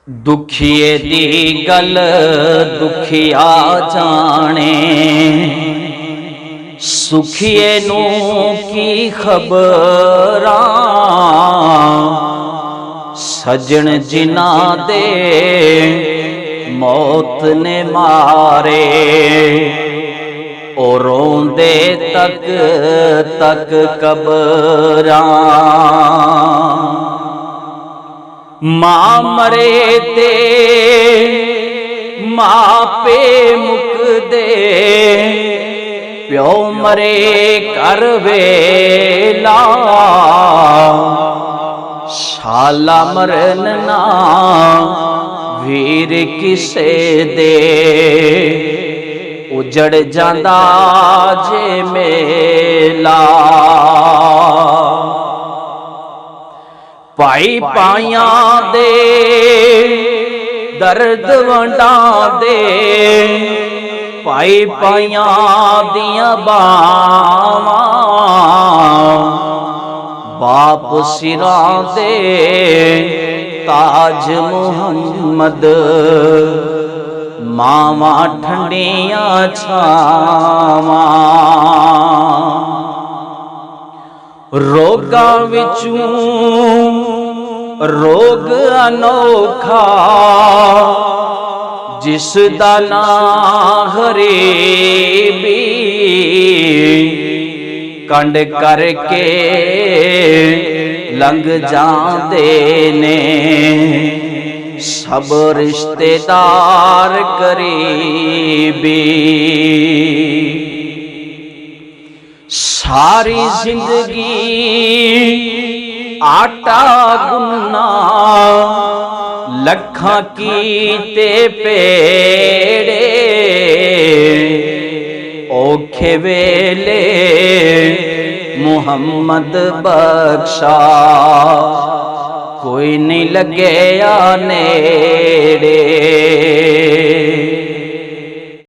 दुखिए दी गल दुखिया जाने, सुखिए नू की खबरां। सजन जिना दे मौत ने मारे, ओ रोंदे तक तक कबरां। मां मरे ते मां पे मुकदे, प्यो मरे कर वेला। शाला मरन ना वीर किसे दे, उजड़ जांदा जे मेला। भाई पाइया दे दर्द वंडा दे, भाई पाइया दियां बावां। बाप सिरां दे ताज मुहम्मद, मावां ठंडियां छावां। रोगां विचों रोग अनोखा, जिसदा नाम गरीबी। कंड करके लंघ जांदे ने सब रिश्तेदार करीबी। सारी जिंदगी आटा गुन्ना, लखां कीते पेड़े। औखे वेले मुहम्मद बख्शा, कोई नहीं लगे नेड़े।